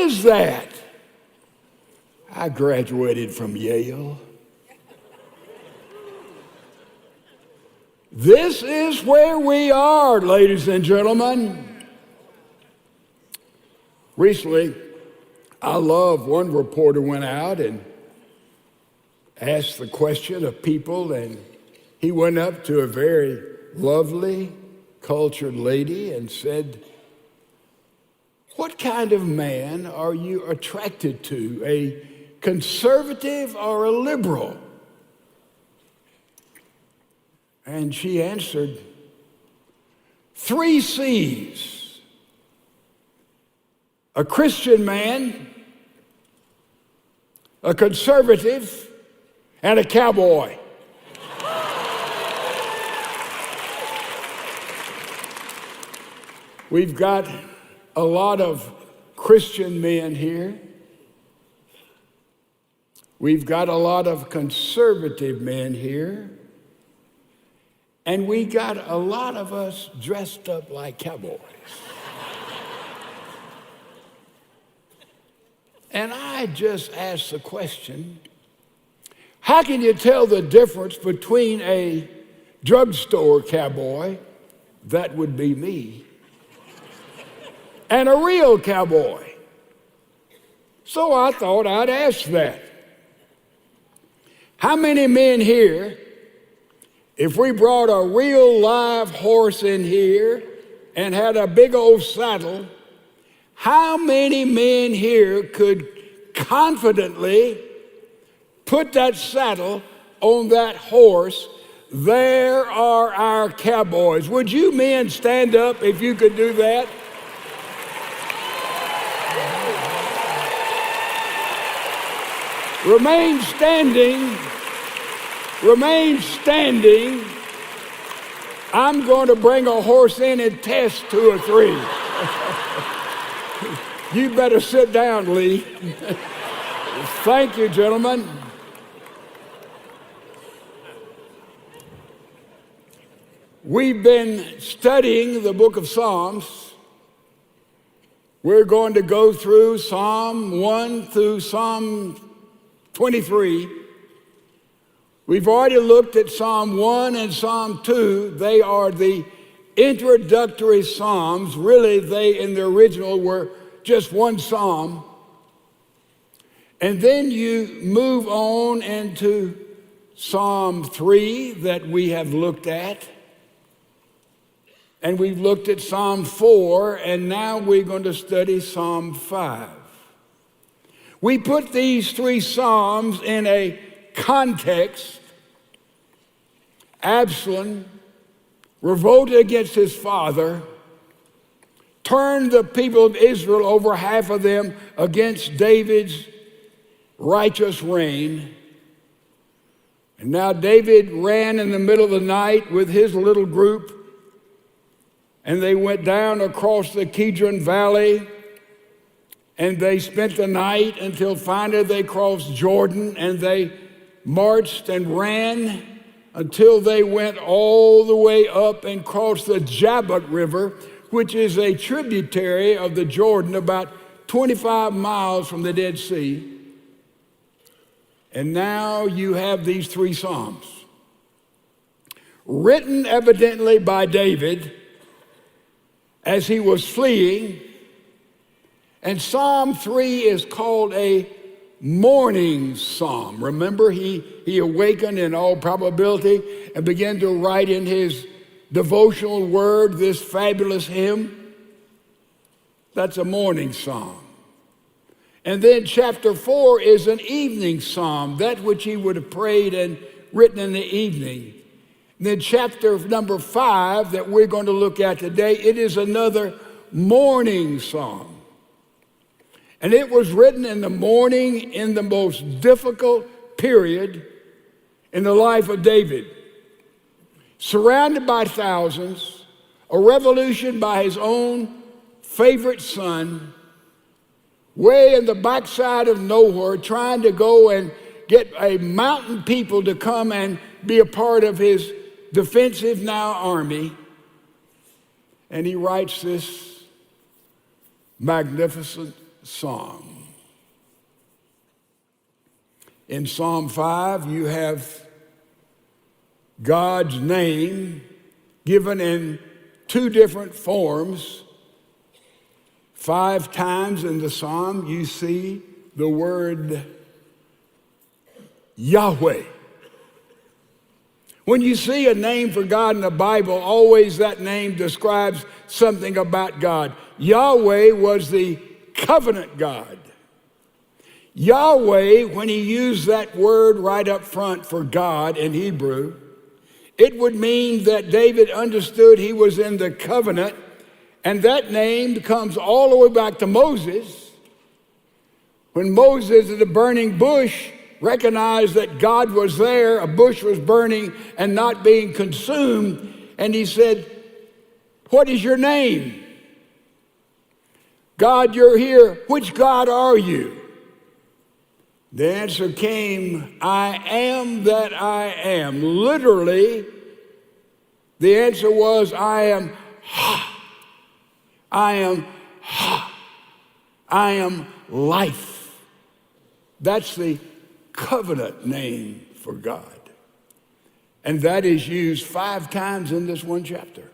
is that? I graduated from Yale. This is where we are, ladies and gentlemen. Recently, I love one reporter went out and asked the question of people, and he went up to a very lovely, cultured lady and said, "What kind of man are you attracted to, a conservative or a liberal?" And she answered, 3 C's: a Christian man, a conservative, and a cowboy. We've got a lot of Christian men here. We've got a lot of conservative men here. And we got a lot of us dressed up like cowboys. And I just asked the question, how can you tell the difference between a drugstore cowboy, that would be me, and a real cowboy? So I thought I'd ask that. How many men here, if we brought a real live horse in here and had a big old saddle, how many men here could confidently put that saddle on that horse? There are our cowboys. Would you men stand up if you could do that? Remain standing. Remain standing. I'm going to bring a horse in and test 2 or 3. You better sit down, Lee. Thank you, gentlemen. We've been studying the book of Psalms. We're going to go through Psalm 1 through Psalm 23. We've already looked at Psalm 1 and Psalm 2. They are the introductory psalms. Really, they in the original were just one psalm. And then you move on into Psalm 3 that we have looked at. And we've looked at Psalm 4, and now we're going to study Psalm 5. We put these 3 psalms in a context. Absalom revolted against his father, turned the people of Israel, over half of them, against David's righteous reign. And now David ran in the middle of the night with his little group, and they went down across the Kidron Valley, and they spent the night until finally they crossed Jordan, and they marched and ran until they went all the way up and crossed the Jabbok River, which is a tributary of the Jordan about 25 miles from the Dead Sea. And now you have these 3 psalms, written evidently by David as he was fleeing. And Psalm 3 is called a morning psalm. Remember, he awakened in all probability and began to write in his devotional word this fabulous hymn. That's a morning psalm. And then chapter 4 is an evening psalm, that which he would have prayed and written in the evening. And then chapter number 5 that we're going to look at today, it is another morning psalm. And it was written in the morning in the most difficult period in the life of David. Surrounded by thousands, a revolution by his own favorite son, way in the backside of nowhere, trying to go and get a mountain people to come and be a part of his defensive now army. And he writes this magnificent psalm. In Psalm 5, you have God's name given in two different forms. 5 times in the psalm, you see the word Yahweh. When you see a name for God in the Bible, always that name describes something about God. Yahweh was the covenant God. Yahweh, when he used that word right up front for God in Hebrew, it would mean that David understood he was in the covenant, and that name comes all the way back to Moses. When Moses at the burning bush recognized that God was there, a bush was burning and not being consumed, and he said, "What is your name?" "God, you're here. Which God are you?" The answer came, "I am that I am." Literally, the answer was, "I am Ha. I am Ha. I am life." That's the covenant name for God. And that is used 5 times in this one chapter.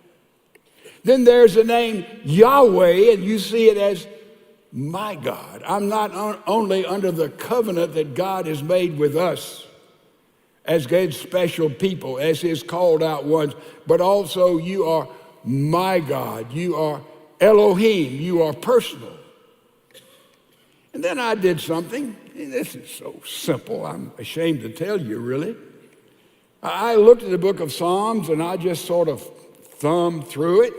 Then there's the name Yahweh, and you see it as my God. I'm not only under the covenant that God has made with us as God's special people, as his called out ones, but also you are my God. You are Elohim. You are personal. And then I did something. This is so simple. I'm ashamed to tell you, really. I looked at the book of Psalms and I just sort of thumbed through it.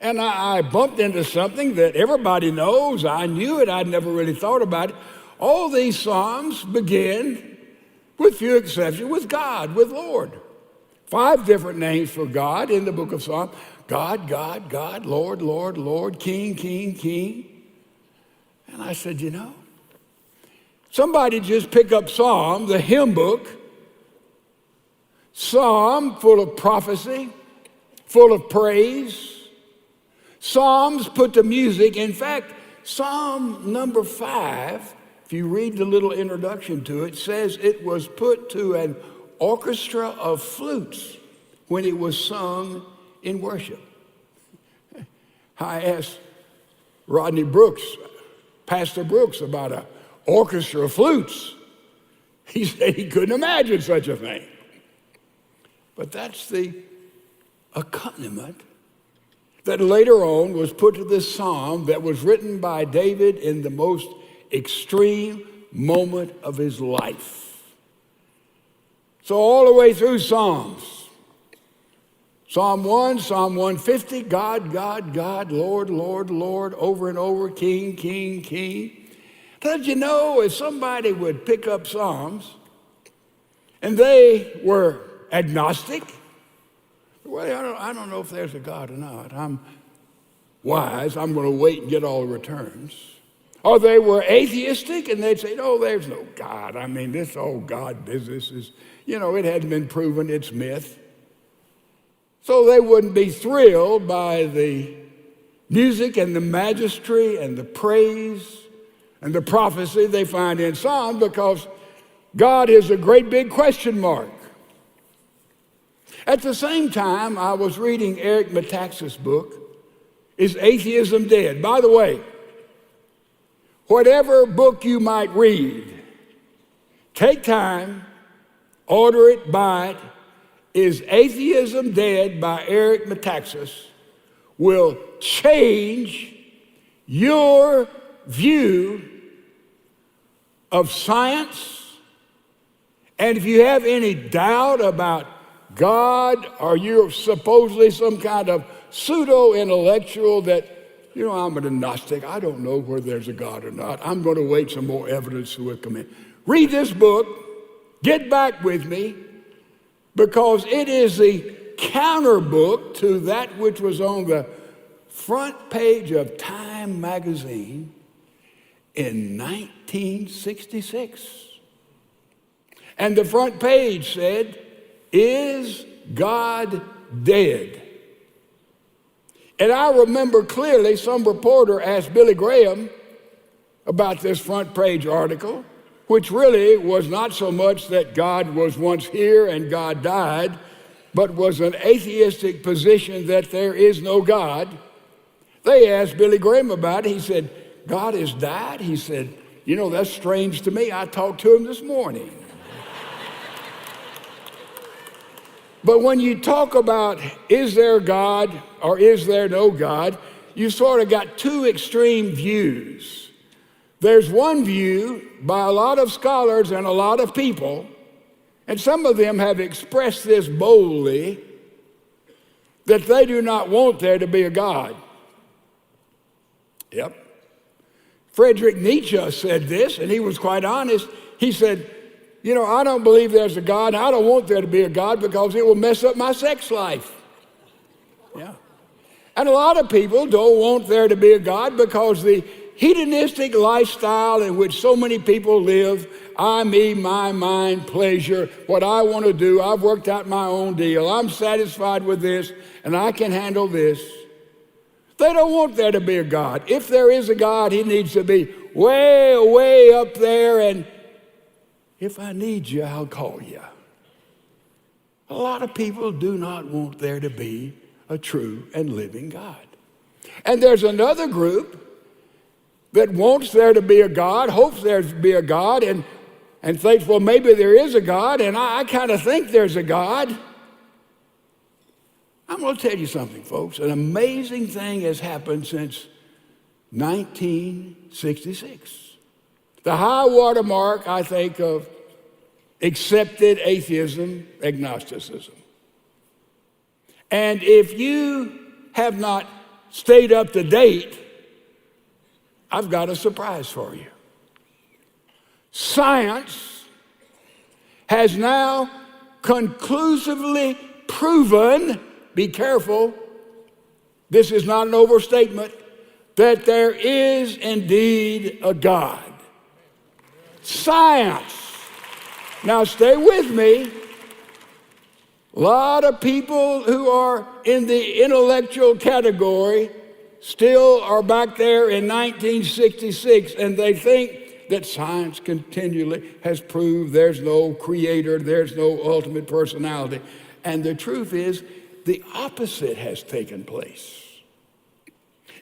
And I bumped into something that everybody knows. I knew it. I'd never really thought about it. All these Psalms begin, with few exceptions, with God, with Lord. 5 different names for God in the book of Psalms. God, God, God, Lord, Lord, Lord, King, King, King. And I said, you know, somebody just pick up Psalm, the hymn book, Psalm full of prophecy, full of praise. Psalms put to music. In fact, Psalm number 5, if you read the little introduction to it, says it was put to an orchestra of flutes when it was sung in worship. I asked Rodney Brooks, Pastor Brooks, about an orchestra of flutes. He said he couldn't imagine such a thing. But that's the accompaniment that later on was put to this psalm that was written by David in the most extreme moment of his life. So all the way through Psalms, Psalm 1, Psalm 150, God, God, God, Lord, Lord, Lord, over and over, King, King, King. Did you know if somebody would pick up Psalms and they were agnostic? Well, I don't know if there's a God or not. I'm wise. I'm going to wait and get all the returns. Or they were atheistic and they'd say, no, there's no God. I mean, this whole God business is, it hadn't been proven. It's myth. So they wouldn't be thrilled by the music and the majesty and the praise and the prophecy they find in Psalm, because God is a great big question mark. At the same time, I was reading Eric Metaxas' book, Is Atheism Dead? By the way, whatever book you might read, take time, order it, buy it. Is Atheism Dead by Eric Metaxas will change your view of science. And if you have any doubt about God, or you're supposedly some kind of pseudo-intellectual that, I'm an agnostic, I don't know whether there's a God or not, I'm going to wait some more evidence will come in. Read this book, get back with me, because it is the counter book to that which was on the front page of Time magazine in 1966. And the front page said, Is God Dead? And I remember clearly some reporter asked Billy Graham about this front page article, which really was not so much that God was once here and God died, but was an atheistic position that there is no God. They asked Billy Graham about it. He said, God has died? He said, you know, that's strange to me. I talked to him this morning. But when you talk about is there God or is there no God, you sort of got two extreme views. There's one view by a lot of scholars and a lot of people, and some of them have expressed this boldly, that they do not want there to be a God. Yep. Friedrich Nietzsche said this, and he was quite honest. He said, you know, I don't believe there's a God, and I don't want there to be a God because it will mess up my sex life. Yeah. And a lot of people don't want there to be a God because the hedonistic lifestyle in which so many people live, I, me, my mind, pleasure, what I want to do, I've worked out my own deal, I'm satisfied with this, and I can handle this. They don't want there to be a God. If there is a God, he needs to be way, way up there, and if I need you, I'll call you. A lot of people do not want there to be a true and living God. And there's another group that wants there to be a God, hopes there to be a God, and thinks, well, maybe there is a God, and I kind of think there's a God. I'm going to tell you something, folks. An amazing thing has happened since 1966. The high water mark, I think, of accepted atheism, agnosticism. And if you have not stayed up to date, I've got a surprise for you. Science has now conclusively proven, be careful, this is not an overstatement, that there is indeed a God. Science. Now stay with me. A lot of people who are in the intellectual category still are back there in 1966, and they think that science continually has proved there's no creator, there's no ultimate personality. And the truth is, the opposite has taken place.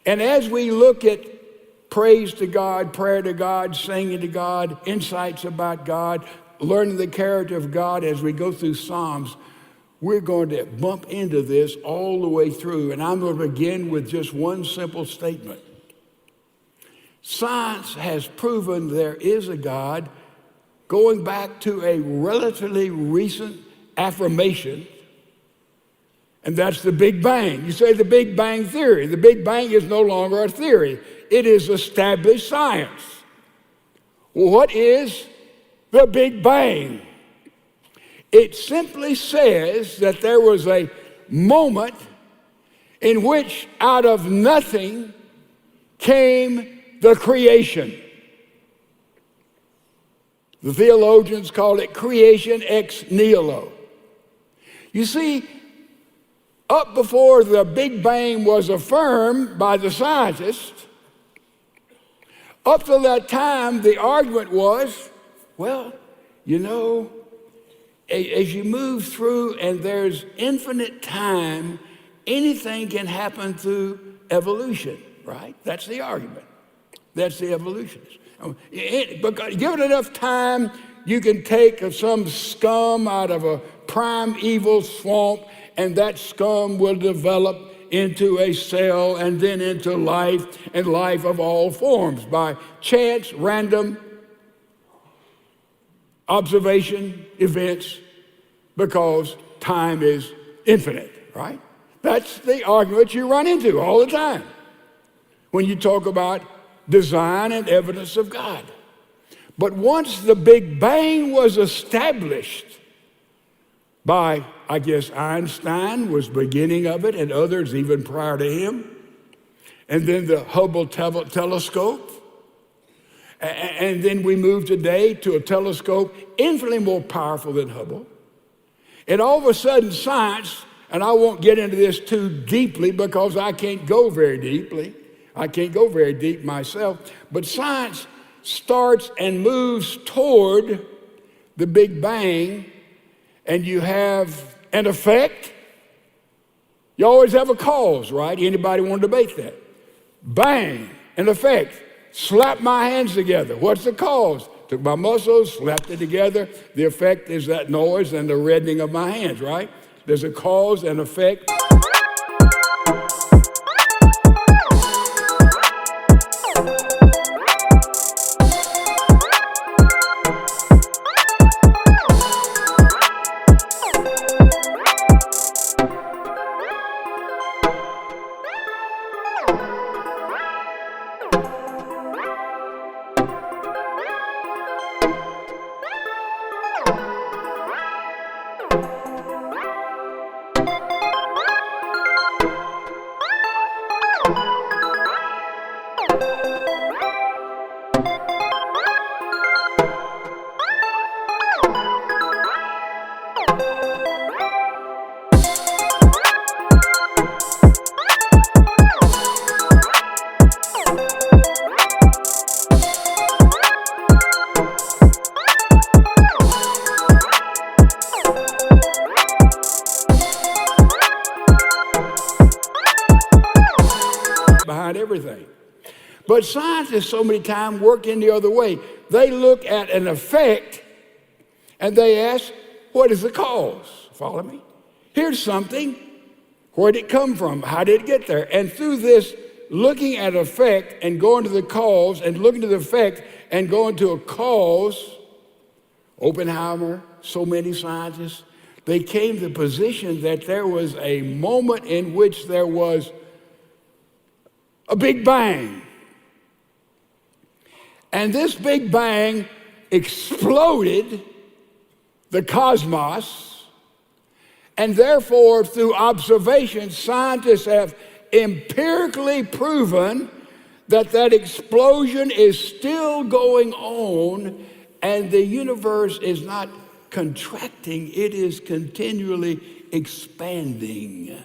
And as we look at praise to God, prayer to God, singing to God, insights about God, learning the character of God as we go through Psalms, we're going to bump into this all the way through. And I'm going to begin with just one simple statement. Science has proven there is a God, going back to a relatively recent affirmation, and that's the Big Bang. You say the Big Bang Theory. The Big Bang is no longer a theory. It is established science. Well, what is the Big Bang? It simply says that there was a moment in which out of nothing came the creation. The theologians call it creation ex nihilo. You see, up before the Big Bang was affirmed by the scientists, up to that time, the argument was, well, you know, as you move through and there's infinite time, anything can happen through evolution, right? That's the argument. That's the evolutionists. Because given enough time, you can take some scum out of a primeval swamp, and that scum will develop into a cell and then into life, and life of all forms by chance, random observation events, because time is infinite, right? That's the argument you run into all the time when you talk about design and evidence of God. But once the Big Bang was established by, I guess, Einstein was beginning of it, and others even prior to him, and then the Hubble telescope, and then we move today to a telescope infinitely more powerful than Hubble. And all of a sudden, science, And I won't get into this too deeply because I can't go very deeply. I can't go very deep myself. But science starts and moves toward the Big Bang, and you have an effect. You always have a cause, right? Anybody want to debate that? Bang, an effect. Slap my hands together. What's the cause? Took my muscles, slapped it together. The effect is that noise and the reddening of my hands, right? There's a cause and effect. Behind everything. But scientists so many times work in the other way. They look at an effect and they ask, what is the cause? Follow me? Here's something. Where did it come from? How did it get there? And through this looking at effect and going to the cause and looking to the effect and going to a cause, Oppenheimer, so many scientists, they came to the position that there was a moment in which there was a Big Bang. And this Big Bang exploded the cosmos, and therefore, through observation, scientists have empirically proven that that explosion is still going on, and the universe is not contracting, it is continually expanding.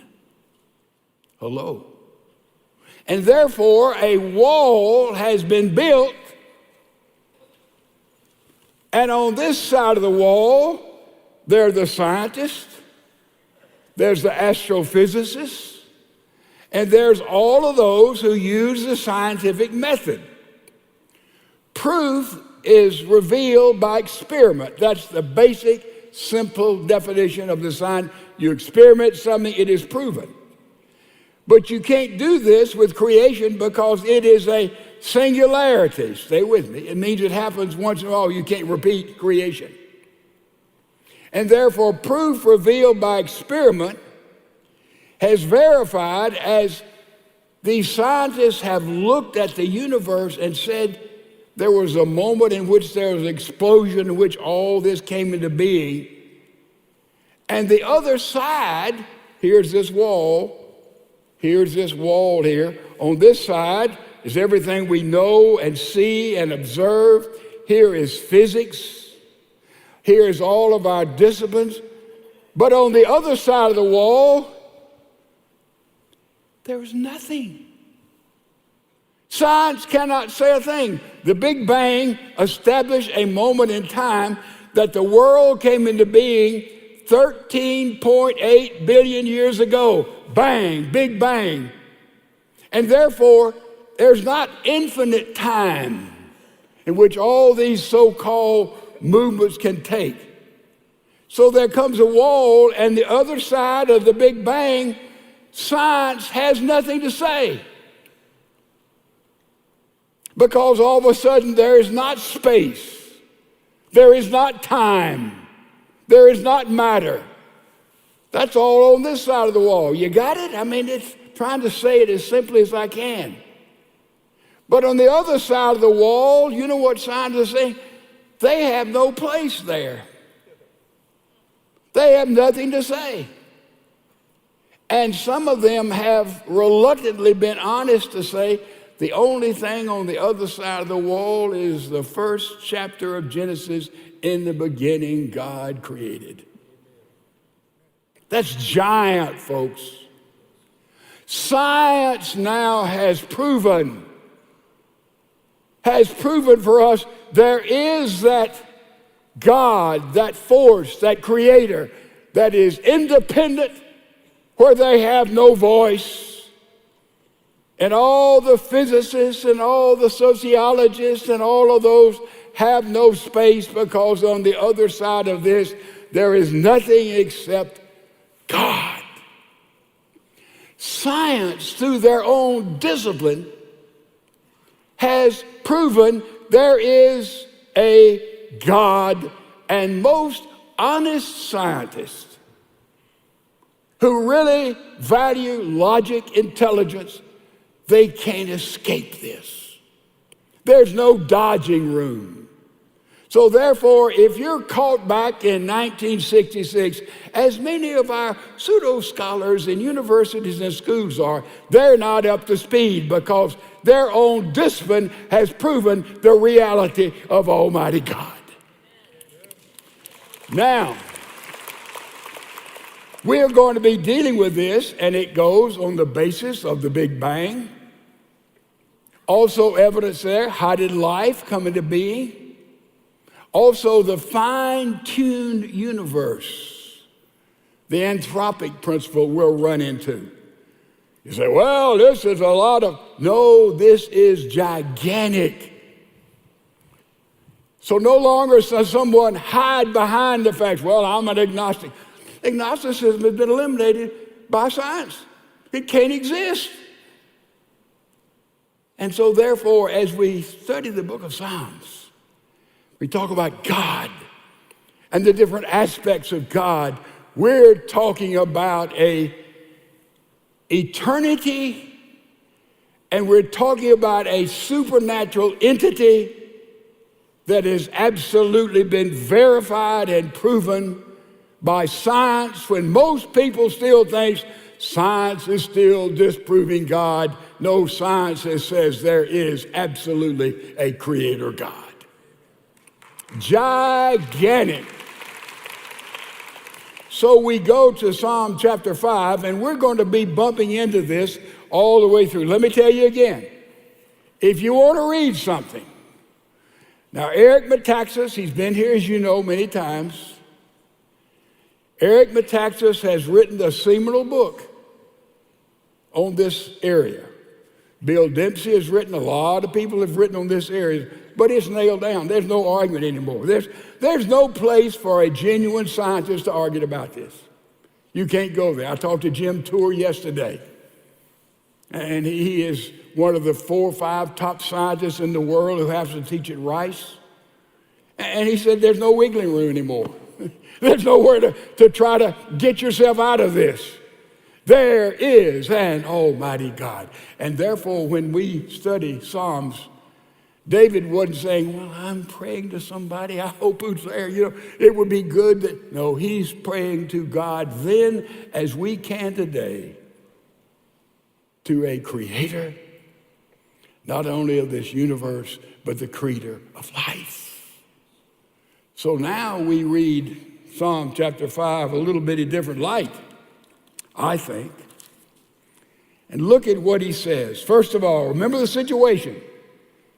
Hello? And therefore, a wall has been built, and on this side of the wall, there are the scientists, there's the astrophysicists, and there's all of those who use the scientific method. Proof is revealed by experiment. That's the basic, simple definition of the science. You experiment something, it is proven. But you can't do this with creation because it is a singularity. Stay with me. It means it happens once in a while. You can't repeat creation. And therefore, proof revealed by experiment has verified, as these scientists have looked at the universe and said there was a moment in which there was an explosion in which all this came into being. And the other side, here's this wall. Here's this wall here. On this side is everything we know and see and observe. Here is physics. Here is all of our disciplines. But on the other side of the wall, there is nothing. Science cannot say a thing. The Big Bang established a moment in time that the world came into being 13.8 billion years ago. Bang, Big Bang. And therefore, there's not infinite time in which all these so-called movements can take. So there comes a wall, and the other side of the Big Bang, science has nothing to say. Because all of a sudden there is not space, there is not time, there is not matter. That's all on this side of the wall. You got it? I mean, it's trying to say it as simply as I can. But on the other side of the wall, you know what scientists say? They have no place there. They have nothing to say. And some of them have reluctantly been honest to say the only thing on the other side of the wall is the first chapter of Genesis. In the beginning, God created. That's giant, folks. Science now has proven for us there is that God, that force, that creator that is independent where they have no voice. And all the physicists and all the sociologists and all of those have no space, because on the other side of this, there is nothing except God. Science, through their own discipline, has proven there is a God, and most honest scientists who really value logic, intelligence, they can't escape this. There's no dodging room. So therefore, if you're caught back in 1966, as many of our pseudo-scholars in universities and schools are, they're not up to speed, because their own discipline has proven the reality of Almighty God. Now, we're going to be dealing with this, and it goes on the basis of the Big Bang. Also evidence there, how did life come into being? Also the fine-tuned universe, the anthropic principle we'll run into. You say, well, this is a lot of, no, this is gigantic. So no longer does someone hide behind the fact, well, I'm an agnostic. Agnosticism has been eliminated by science. It can't exist. And so therefore, as we study the book of Psalms, we talk about God and the different aspects of God. We're talking about a eternity, and we're talking about a supernatural entity that has absolutely been verified and proven by science, when most people still think science is still disproving God. No, science says there is absolutely a creator God. Gigantic. So we go to Psalm chapter 5, and we're going to be bumping into this all the way through. Let me tell you again, if you want to read something, now Eric Metaxas, he's been here, as you know, many times. Eric Metaxas has written a seminal book on this area. Bill Dempsey has written, a lot of people have written on this area, but it's nailed down. There's no argument anymore. There's no place for a genuine scientist to argue about this. You can't go there. I talked to Jim Tour yesterday, and he is one of the 4 or 5 top scientists in the world who happens to teach at Rice. And he said there's no wiggling room anymore. There's nowhere to try to get yourself out of this. There is an Almighty God. And therefore, when we study Psalms, David wasn't saying, well, I'm praying to somebody, I hope who's there, it would be good that, no, he's praying to God then, as we can today, to a creator, not only of this universe, but the creator of life. So now we read Psalm chapter 5 a little bit in different light, I think. And look at what he says. First of all, remember the situation.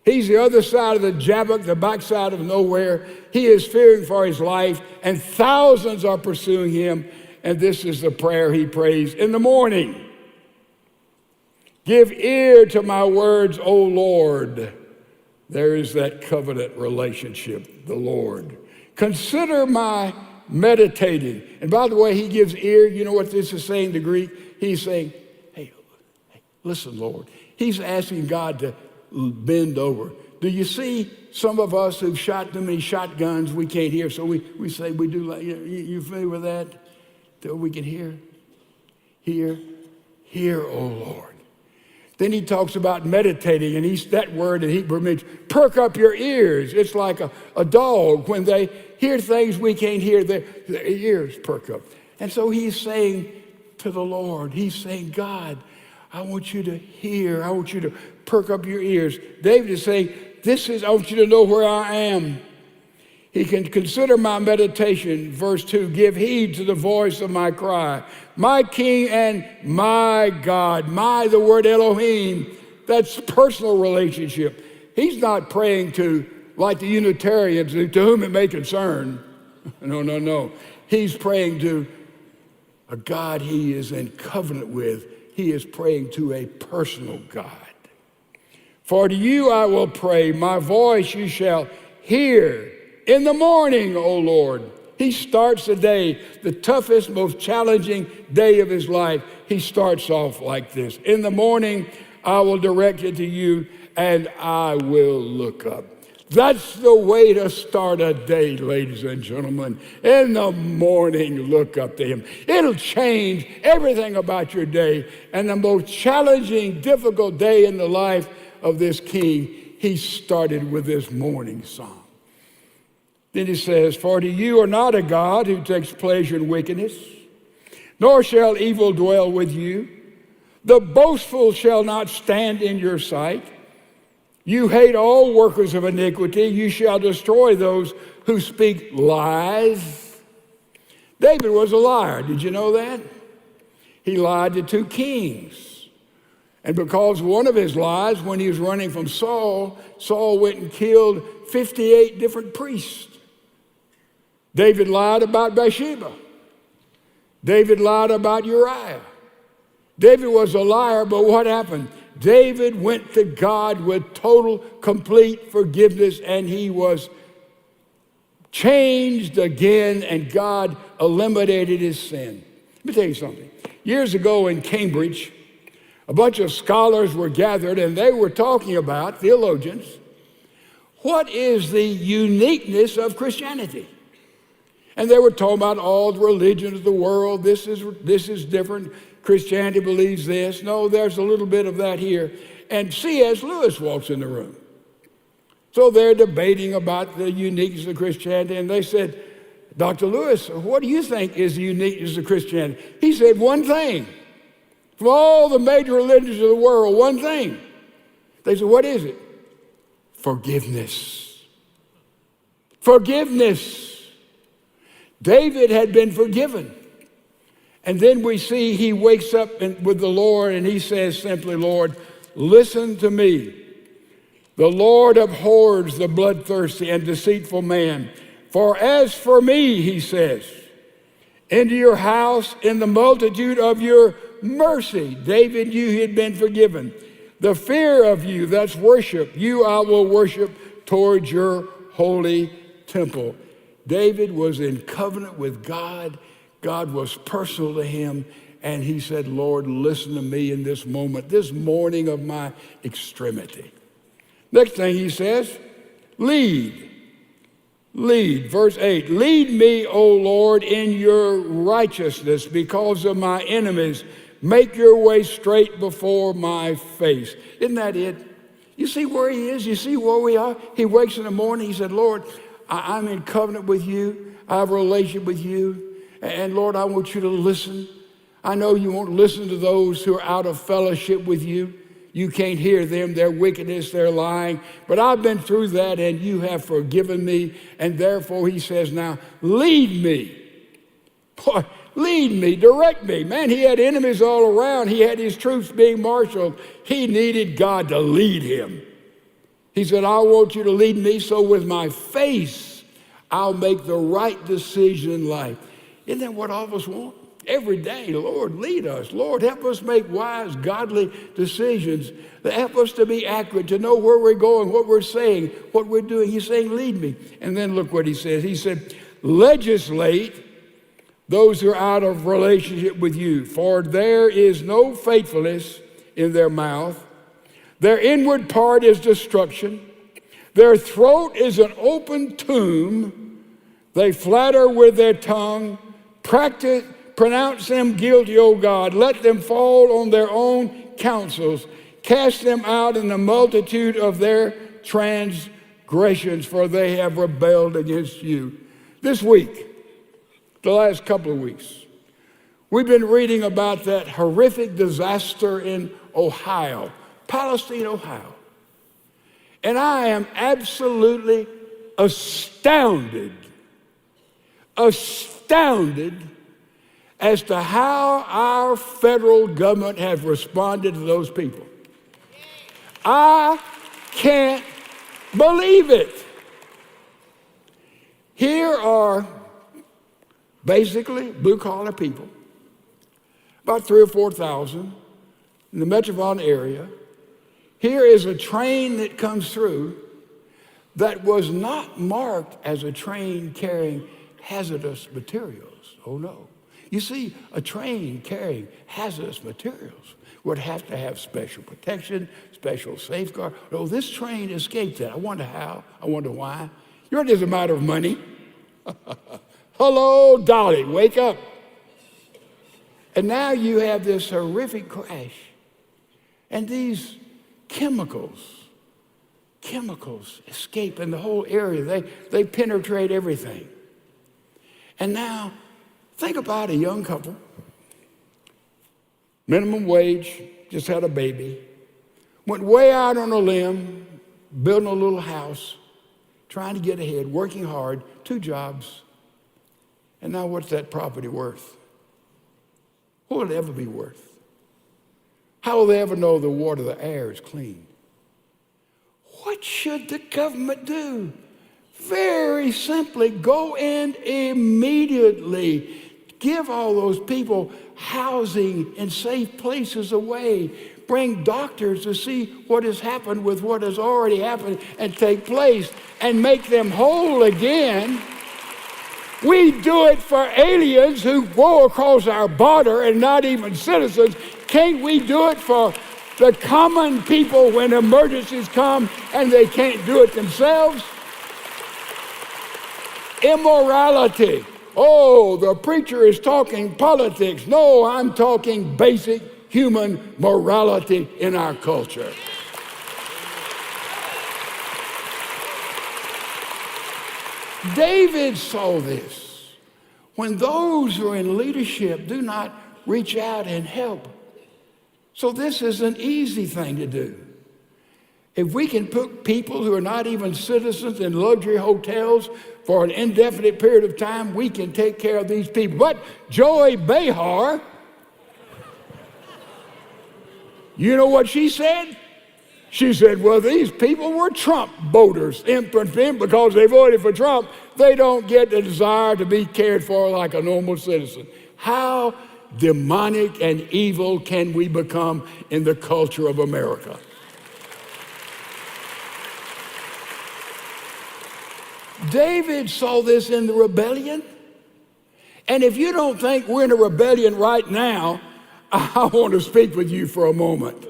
He's the other side of the Jabbok, the backside of nowhere. He is fearing for his life, and thousands are pursuing him. And this is the prayer he prays in the morning. Give ear to my words, O Lord. There is that covenant relationship, the Lord. Consider my meditating. And by the way, he gives ear. You know what this is saying in the Greek? He's saying, hey, listen, Lord. He's asking God to bend over. Do you see some of us who've shot too many shotguns we can't hear? So we say we do like, you familiar with that? Till we can hear. Hear, O Lord. Then he talks about meditating, and that word in Hebrew means perk up your ears. It's like a dog. When they hear things we can't hear, their ears perk up. And so he's saying to the Lord, he's saying, God, I want you to hear. I want you to perk up your ears. David is saying, I want you to know where I am. He can consider my meditation. Verse 2, give heed to the voice of my cry. My King and my God. My, the word Elohim, that's personal relationship. He's not praying to, like the Unitarians, to whom it may concern. No. He's praying to a God he is in covenant with. He is praying to a personal God. For to you I will pray, my voice you shall hear in the morning, O Lord. He starts the day, the toughest, most challenging day of his life. He starts off like this. In the morning, I will direct it to you, and I will look up. That's the way to start a day, ladies and gentlemen. In the morning, look up to him. It'll change everything about your day. And the most challenging, difficult day in the life of this king, he started with this morning psalm. Then he says, for to you are not a God who takes pleasure in wickedness, nor shall evil dwell with you. The boastful shall not stand in your sight. You hate all workers of iniquity. You shall destroy those who speak lies. David was a liar. Did you know that? He lied to two kings. And because one of his lies, when he was running from Saul, Saul went and killed 58 different priests. David lied about Bathsheba. David lied about Uriah. David was a liar, but what happened? David went to God with total, complete forgiveness, and he was changed again, and God eliminated his sin. Let me tell you something. Years ago in Cambridge, a bunch of scholars were gathered, and they were talking about, theologians, what is the uniqueness of Christianity? And they were talking about all the religions of the world. This is different. Christianity believes this. No, there's a little bit of that here. And C.S. Lewis walks in the room. So they're debating about the uniqueness of Christianity. And they said, Dr. Lewis, what do you think is the uniqueness of Christianity? He said, one thing. From all the major religions of the world, one thing. They said, what is it? Forgiveness. Forgiveness. David had been forgiven. And then we see he wakes up with the Lord and he says simply, Lord, listen to me. The Lord abhors the bloodthirsty and deceitful man. For as for me, he says, into your house in the multitude of your mercy. David knew he had been forgiven. The fear of you, that's worship. You I will worship towards your holy temple. David was in covenant with God. God was personal to him. And he said, Lord, listen to me in this moment, this morning of my extremity. Next thing he says, lead. Lead. Verse 8, lead me, O Lord, in your righteousness because of my enemies. Make your way straight before my face. Isn't that it? You see where he is? You see where we are? He wakes in the morning. He said, Lord, I'm in covenant with you. I have a relationship with you. And Lord, I want you to listen. I know you won't listen to those who are out of fellowship with you. You can't hear them, their wickedness, their lying. But I've been through that and you have forgiven me. And therefore he says now, lead me. Boy, lead me, direct me. Man, he had enemies all around. He had his troops being marshaled. He needed God to lead him. He said, I want you to lead me so with my face, I'll make the right decision in life. Isn't that what all of us want? Every day, Lord, lead us. Lord, help us make wise, godly decisions. Help us to be accurate, to know where we're going, what we're saying, what we're doing. He's saying, lead me. And then look what he says. He said, legislate those who are out of relationship with you, for there is no faithfulness in their mouth. Their inward part is destruction. Their throat is an open tomb. They flatter with their tongue. Pronounce them guilty, O God. Let them fall on their own counsels. Cast them out in the multitude of their transgressions, for they have rebelled against you. This week, the last couple of weeks, we've been reading about that horrific disaster in Ohio, Palestine, Ohio. And I am absolutely astounded as to how our federal government has responded to those people. I can't believe it. Here are basically blue-collar people, about 3,000 or 4,000 in the metropolitan area. Here is a train that comes through that was not marked as a train carrying hazardous materials. Oh no. You see, a train carrying hazardous materials would have to have special protection, special safeguard. No, this train escaped that. I wonder how. I wonder why. You know, it is a matter of money. Hello, Dolly, wake up. And now you have this horrific crash. And these chemicals escape in the whole area. They penetrate everything. And now, think about a young couple, minimum wage, just had a baby, went way out on a limb, building a little house, trying to get ahead, working hard, 2 jobs. And now what's that property worth? What will it ever be worth? How will they ever know the water, the air is clean? What should the government do? Very simply, go in immediately. Give all those people housing and safe places away. Bring doctors to see what has happened with what has already happened and take place and make them whole again. We do it for aliens who go across our border and not even citizens. Can't we do it for the common people when emergencies come and they can't do it themselves? Immorality. Oh, the preacher is talking politics. No, I'm talking basic human morality in our culture. David saw this. When those who are in leadership do not reach out and help. So this is an easy thing to do. If we can put people who are not even citizens in luxury hotels for an indefinite period of time, we can take care of these people. But Joy Behar, you know what she said? She said, well, these people were Trump voters. Because they voted for Trump, they don't get the desire to be cared for like a normal citizen. How demonic and evil can we become in the culture of America? David saw this in the rebellion. And if you don't think we're in a rebellion right now, I want to speak with you for a moment.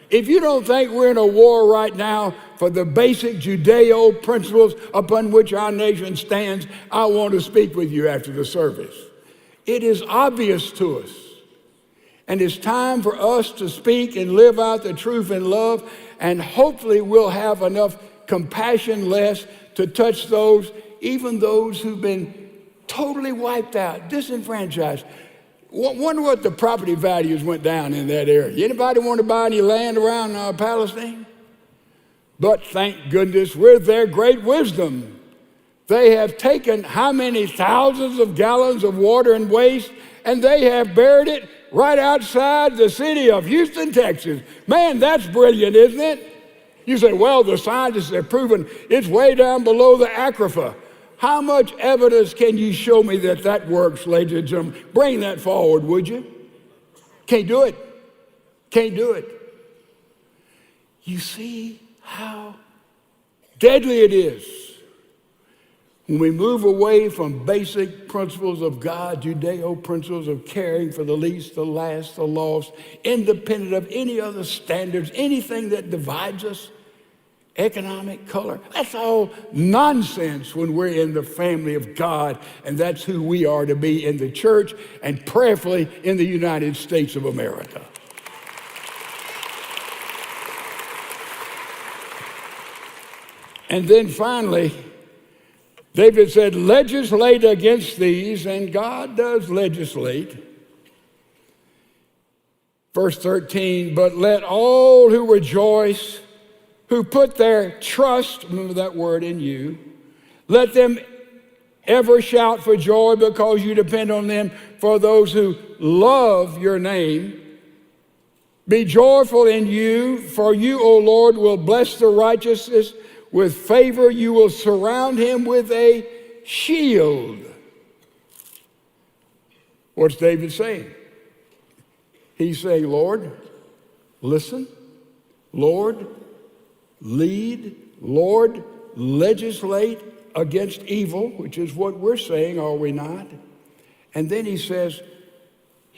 If you don't think we're in a war right now for the basic Judeo principles upon which our nation stands, I want to speak with you after the service. It is obvious to us. And it's time for us to speak and live out the truth in love, and hopefully we'll have enough compassion less to touch those, even those who've been totally wiped out, disenfranchised. Wonder what the property values went down in that area. Anybody want to buy any land around Palestine? But thank goodness, with their great wisdom, they have taken how many thousands of gallons of water and waste, and they have buried it right outside the city of Houston, Texas. Man, that's brilliant, isn't it? You say, well, the scientists have proven it's way down below the aquifer. How much evidence can you show me that that works, ladies and gentlemen? Bring that forward, would you? Can't do it. Can't do it. You see how deadly it is when we move away from basic principles of God, Judeo principles of caring for the least, the last, the lost, independent of any other standards, anything that divides us. Economic color, that's all nonsense when we're in the family of God, and that's who we are to be in the church and prayerfully in the United States of America. And then finally, David said, legislate against these, and God does legislate. Verse 13, but let all who rejoice, who put their trust, remember that word, in you, Let them ever shout for joy because you depend on them. For those who love your name, be joyful in you, for you, O Lord, will bless the righteous with favor. You will surround him with a shield. What's David saying? He's saying, Lord, listen. Lord, lead. Lord, legislate against evil, which is what we're saying, are we not? And then he says,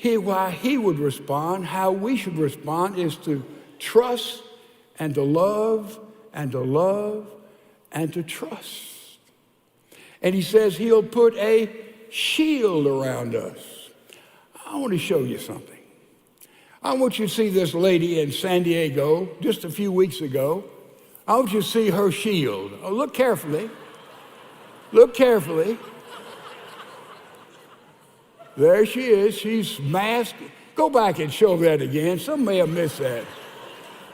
why he would respond, how we should respond is to trust and to love and to love and to trust. And he says he'll put a shield around us. I want to show you something. I want you to see this lady in San Diego just a few weeks ago. I want you to see her shield. Oh, look carefully. Look carefully. There she is. She's masked. Go back and show that again. Some may have missed that.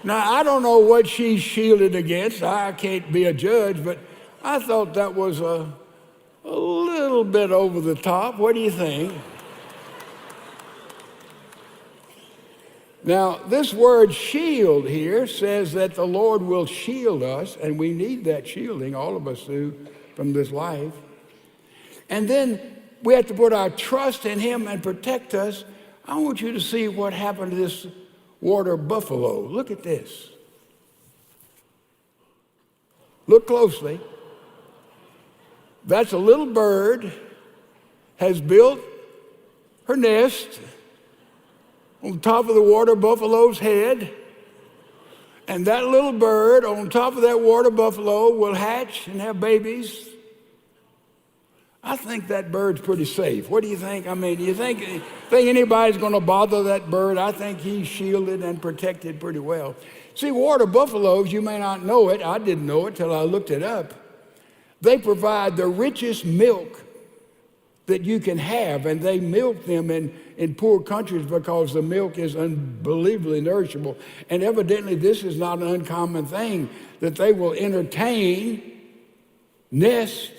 Now, I don't know what she's shielded against. I can't be a judge, but I thought that was a little bit over the top. What do you think? Now, this word shield here says that the Lord will shield us, and we need that shielding, all of us do, from this life. And then we have to put our trust in him and protect us. I want you to see what happened to this water buffalo. Look at this. Look closely. That's a little bird, has built her nest on top of the water buffalo's head. And that little bird on top of that water buffalo will hatch and have babies. I think that bird's pretty safe. What do you think? I mean, do you think anybody's going to bother that bird? I think he's shielded and protected pretty well. See, water buffaloes, you may not know it. I didn't know it till I looked it up. They provide the richest milk that you can have, and they milk them in poor countries because the milk is unbelievably nourishable. And evidently, this is not an uncommon thing, that they will entertain, nest,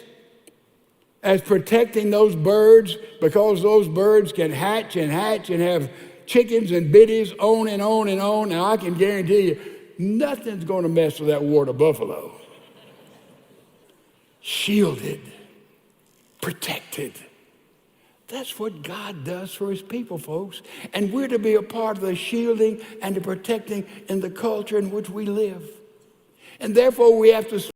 as protecting those birds, because those birds can hatch and have chickens and biddies on and on and on. And I can guarantee you, nothing's going to mess with that water buffalo. Shielded, protected. That's what God does for his people, folks. And we're to be a part of the shielding and the protecting in the culture in which we live. And therefore, we have to